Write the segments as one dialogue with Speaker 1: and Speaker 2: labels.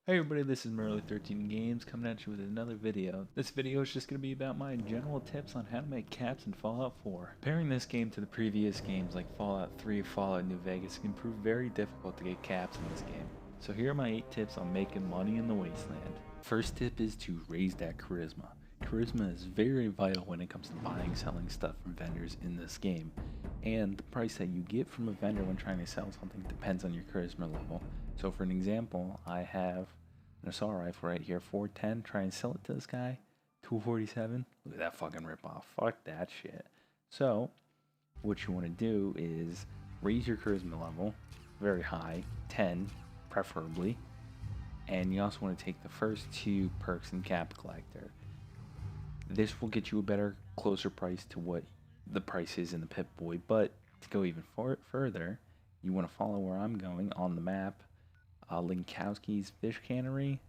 Speaker 1: Hey everybody, this is Merley13 Games coming at you with another video. This video is just going to be about my general tips on how to make caps in Fallout 4. Comparing this game to the previous games like Fallout 3, Fallout New Vegas, it can prove very difficult to get caps in this game. So here are my 8 tips on making money in the Wasteland. First tip is to raise that charisma. Charisma is very vital when it comes to buying, selling stuff from vendors in this game. And the price that you get from a vendor when trying to sell something depends on your charisma level. So for an example, I have an assault rifle right here, 410, try and sell it to this guy, 247. Look at that fucking ripoff. Fuck that shit. So what you want to do is raise your charisma level very high, 10 preferably, and you also want to take the first 2 perks in Cap Collector. This will get you a better, closer price to what the price is in the Pip-Boy, but to go even further, you want to follow where I'm going on the map. Linkowski's Fish Cannery,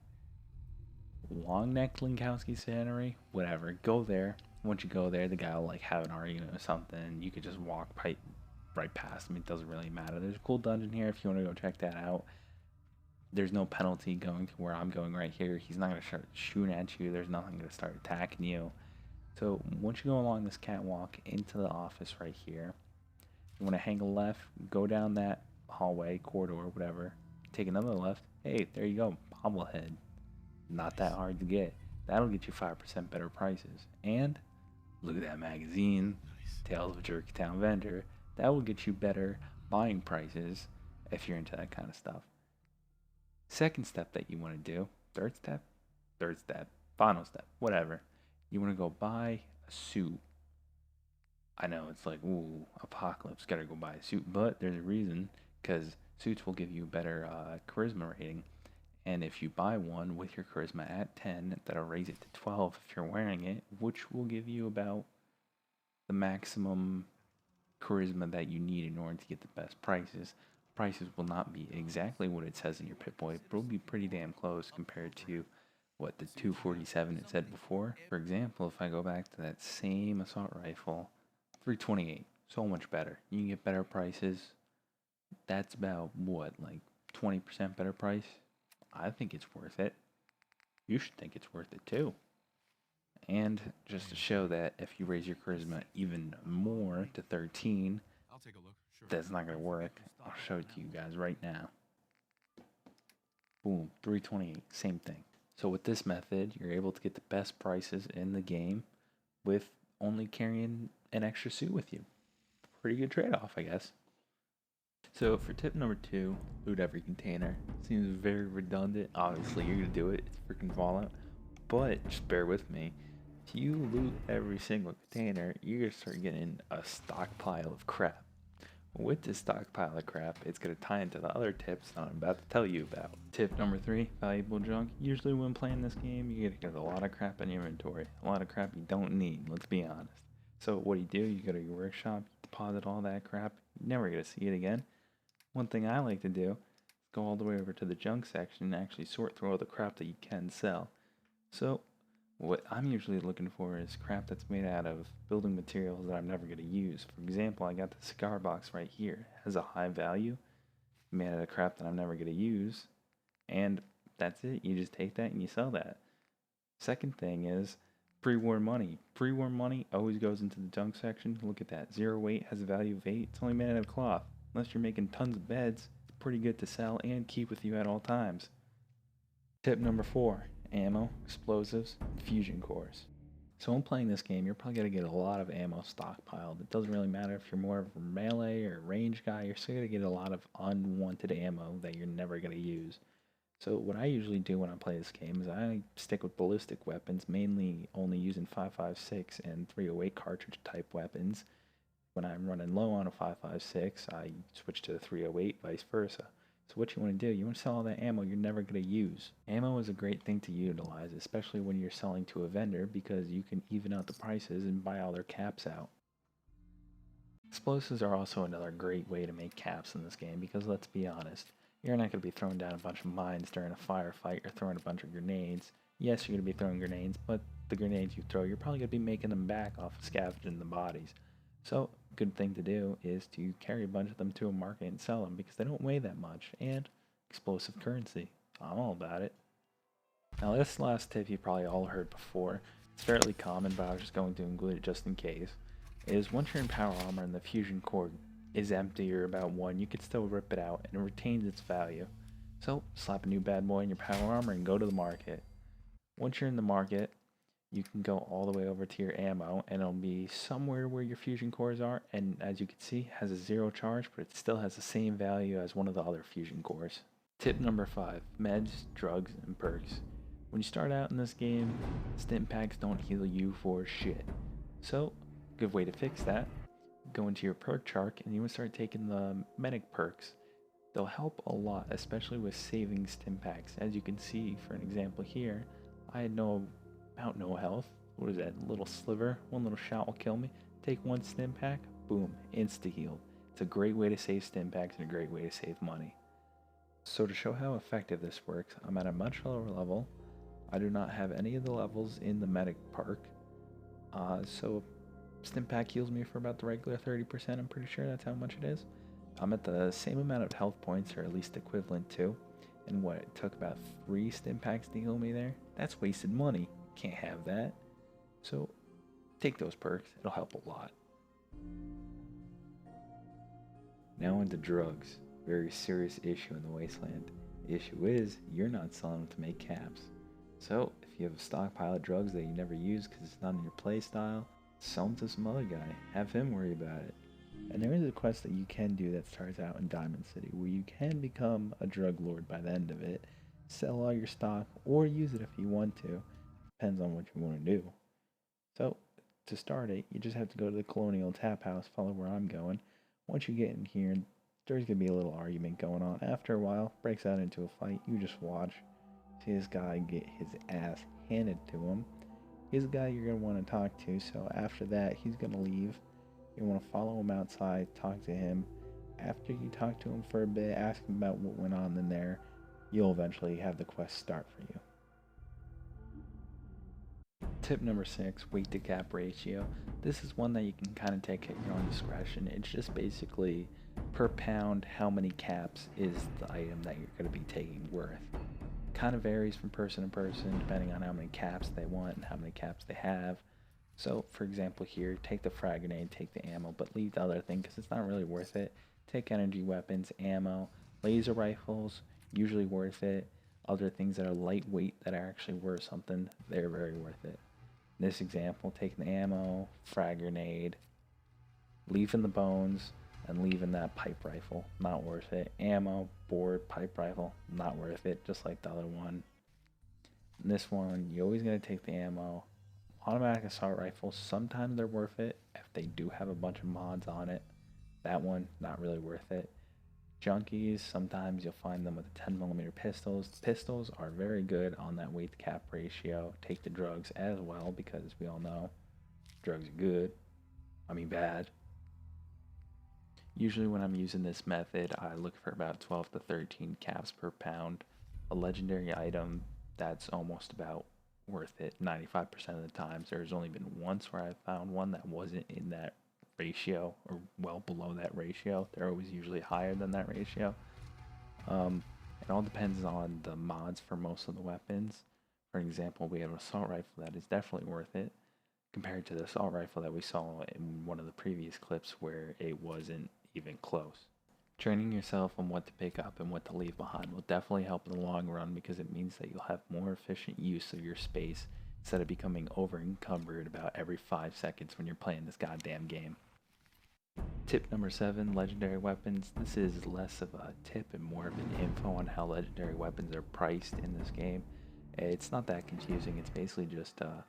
Speaker 1: Long Neck Linkowski's Cannery, whatever. Go there. Once you go there, the guy will like have an argument or something. You could just walk right past him. It doesn't really matter. There's a cool dungeon here if you want to go check that out. There's no penalty going to where I'm going right here. He's not going to start shooting at you. There's nothing going to start attacking you. So once you go along this catwalk into the office right here, you want to hang a left, go down that hallway, corridor, whatever. Take another left. Hey, there you go. Bobblehead. Not that hard to get. That'll get you 5% better prices. And look at that magazine. Tales of a Jerky Town Vendor. That will get you better buying prices if you're into that kind of stuff. Second step that you want to do. Third step, final step, whatever. You want to go buy a suit. I know it's like, ooh, apocalypse, gotta go buy a suit. But there's a reason, because suits will give you a better charisma rating, and if you buy one with your charisma at 10, that'll raise it to 12 if you're wearing it, which will give you about the maximum charisma that you need in order to get the best prices. Prices will not be exactly what it says in your Pip-Boy, but it'll be pretty damn close compared to what the 247 it said before. For example, if I go back to that same assault rifle, 328, so much better. You can get better prices. That's about what, like 20% better price? I think it's worth it. You should think it's worth it too. And just to show that if you raise your charisma even more to 13,
Speaker 2: I'll take a look. Sure.
Speaker 1: that's not going to work. I'll show it to you guys right now. Boom, 328, same thing. So with this method, you're able to get the best prices in the game with only carrying an extra suit with you. Pretty good trade-off, I guess. So for tip number 2, loot every container. Seems very redundant. Obviously, you're going to do it. It's freaking Fallout. But just bear with me. If you loot every single container, you're going to start getting a stockpile of crap. With this stockpile of crap, it's going to tie into the other tips I'm about to tell you about. Tip number 3, valuable junk. Usually when playing this game, you're going to get a lot of crap in your inventory. A lot of crap you don't need, let's be honest. So what do? You go to your workshop, deposit all that crap. You're never going to see it again. One thing I like to do is go all the way over to the junk section and actually sort through all the crap that you can sell. So what I'm usually looking for is crap that's made out of building materials that I'm never going to use. For example, I got the cigar box right here. It has a high value, made out of crap that I'm never going to use. And that's it. You just take that and you sell that. Second thing is pre-war money. Pre-war money always goes into the junk section. Look at that. 0 weight has a value of 8. It's only made out of cloth. Unless you're making tons of beds, it's pretty good to sell and keep with you at all times. Tip number 4, ammo, explosives, and fusion cores. So when playing this game, you're probably going to get a lot of ammo stockpiled. It doesn't really matter if you're more of a melee or range guy, you're still going to get a lot of unwanted ammo that you're never going to use. So what I usually do when I play this game is I stick with ballistic weapons, mainly only using 5.56 and 308 cartridge type weapons. When I'm running low on a 5.56, I switch to the 308, vice versa. So what you want to do, you want to sell all that ammo you're never going to use. Ammo is a great thing to utilize, especially when you're selling to a vendor, because you can even out the prices and buy all their caps out. Explosives are also another great way to make caps in this game, because let's be honest, you're not going to be throwing down a bunch of mines during a firefight or throwing a bunch of grenades. Yes, you're going to be throwing grenades, but the grenades you throw, you're probably going to be making them back off of scavenging the bodies. So, good thing to do is to carry a bunch of them to a market and sell them because they don't weigh that much, and explosive currency. I'm all about it. Now this last tip you probably all heard before. It's fairly common, but I was just going to include it just in case. Is once you're in power armor and the fusion core is empty or about 1, you could still rip it out and it retains its value. So slap a new bad boy in your power armor and go to the market. Once you're in the market, you can go all the way over to your ammo and it'll be somewhere where your fusion cores are, and as you can see, has a 0 charge, but it still has the same value as one of the other fusion cores. Tip number 5, meds, drugs, and perks. When you start out in this game, stim packs don't heal you for shit. So, good way to fix that, go into your perk chart and you would start taking the medic perks. They'll help a lot, especially with saving stim packs. As you can see, for an example here, I had about no health. What is that? Little sliver? One little shot will kill me. Take 1 stim pack, boom, insta healed. It's a great way to save stim packs and a great way to save money. So to show how effective this works, I'm at a much lower level. I do not have any of the levels in the medic perk. So stim pack heals me for about the regular 30%. I'm pretty sure that's how much it is. I'm at the same amount of health points, or at least equivalent to. And what, it took about 3 stim packs to heal me there? That's wasted money. Can't have that. So take those perks. It'll help a lot. Now into drugs. Very serious issue in the wasteland. The issue is, you're not selling them to make caps. So, if you have a stockpile of drugs that you never use because it's not in your playstyle, sell them to some other guy. Have him worry about it. And there is a quest that you can do that starts out in Diamond City, where you can become a drug lord by the end of it, sell all your stock, or use it if you want to. Depends on what you want to do. So, to start it, you just have to go to the Colonial Tap House, follow where I'm going. Once you get in here, there's going to be a little argument going on. After a while, breaks out into a fight. You just watch. See this guy get his ass handed to him. He's a guy you're going to want to talk to, so after that, he's going to leave. You want to follow him outside, talk to him. After you talk to him for a bit, ask him about what went on in there, you'll eventually have the quest start for you. Tip number 6, weight to cap ratio. This is one that you can kind of take at your own discretion. It's just basically per pound how many caps is the item that you're going to be taking worth. Kind of varies from person to person depending on how many caps they want and how many caps they have. So, for example here, take the frag grenade, take the ammo, but leave the other thing because it's not really worth it. Take energy weapons, ammo, laser rifles, usually worth it. Other things that are lightweight that are actually worth something, they're very worth it. In this example, taking the ammo, frag grenade, leaving the bones, and leaving that pipe rifle, not worth it. Ammo, board, pipe rifle, not worth it, just like the other one. In this one, you always gotta take the ammo. Automatic assault rifles, sometimes they're worth it if they do have a bunch of mods on it. That one, not really worth it. Junkies, sometimes you'll find them with the 10mm pistols. Pistols are very good on that weight to cap ratio. Take the drugs as well, because we all know drugs are good. I mean bad. Usually when I'm using this method, I look for about 12 to 13 caps per pound. A legendary item, that's almost about worth it 95% of the times. There's only been once where I found one that wasn't in that ratio or well below that ratio. They're always usually higher than that ratio. It all depends on the mods for most of the weapons. For example, we have an assault rifle that is definitely worth it compared to the assault rifle that we saw in one of the previous clips where it wasn't even close. Training yourself on what to pick up and what to leave behind will definitely help in the long run because it means that you'll have more efficient use of your space instead of becoming over encumbered about every 5 seconds when you're playing this goddamn game. Tip number 7, legendary weapons. This is less of a tip and more of an info on how legendary weapons are priced in this game. It's not that confusing. It's basically just a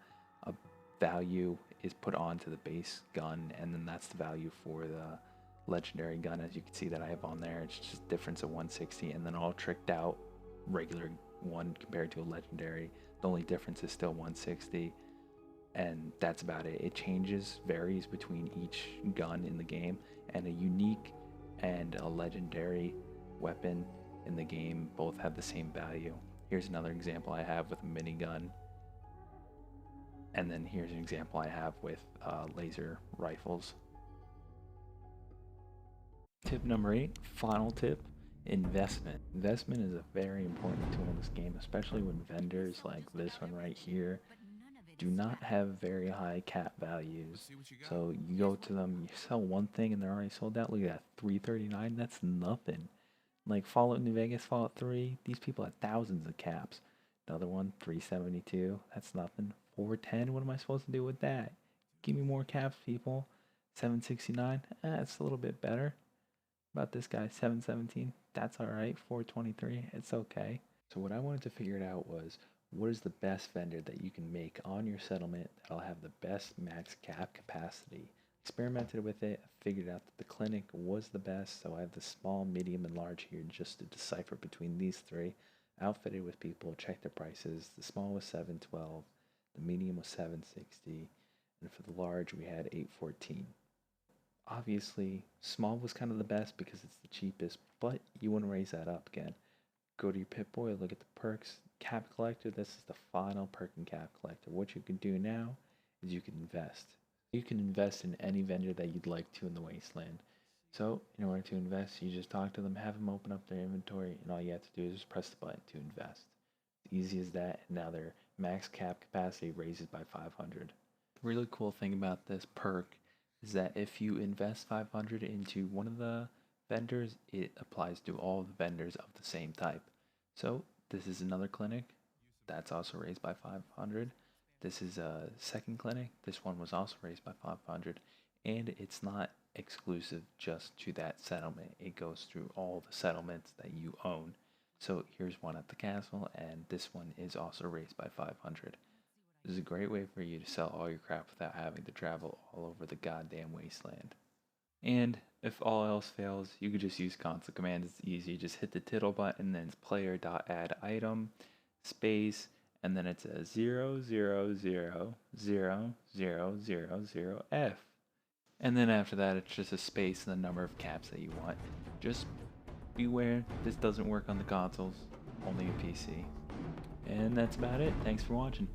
Speaker 1: value is put onto the base gun, and then that's the value for the legendary gun. As you can see that I have on there, it's just difference of 160, and then all tricked out regular one compared to a legendary. The only difference is still 160, and that's about it. It varies between each gun in the game, and a unique and a legendary weapon in the game both have the same value. Here's another example I have with a minigun, and then here's an example I have with laser rifles. Tip number 8, final tip, Investment. Investment is a very important tool in this game, especially when vendors like this one right here do not have very high cap values. So you go to them, you sell one thing and they're already sold out. Look at that, 339. That's nothing. Like Fallout New Vegas, Fallout 3, these people had thousands of caps. Another one, 372. That's nothing. 410. What am I supposed to do with that? Give me more caps, people. 769. That's a little bit better. About this guy, 717. That's all right. 423. It's okay. So what I wanted to figure it out was, what is the best vendor that you can make on your settlement that'll have the best max cap capacity? Experimented with it, figured out that the clinic was the best, so I have the small, medium, and large here just to decipher between these three. Outfitted with people, check their prices. The small was 712, the medium was 760, and for the large we had 814. Obviously, small was kind of the best because it's the cheapest, but you want to raise that up again. Go to your Pip-Boy, look at the perks. Cap Collector, this is the final perk in Cap Collector. What you can do now is you can invest. You can invest in any vendor that you'd like to in the Wasteland. So, in order to invest, you just talk to them, have them open up their inventory, and all you have to do is just press the button to invest. It's easy as that, and now their max cap capacity raises by 500. The really cool thing about this perk is that if you invest 500 into one of the vendors, it applies to all the vendors of the same type. So this is another clinic that's also raised by 500. This is a second clinic. This one was also raised by 500, and it's not exclusive just to that settlement. It goes through all the settlements that you own. So here's one at the castle, and this one is also raised by 500. This is a great way for you to sell all your crap without having to travel all over the goddamn wasteland. And if all else fails, you could just use console commands. It's easy. Just hit the tittle button, then it's player.add-item, space, and then it's a 0000000F. And then after that, it's just a space and the number of caps that you want. Just beware, this doesn't work on the consoles, only a PC. And that's about it. Thanks for watching.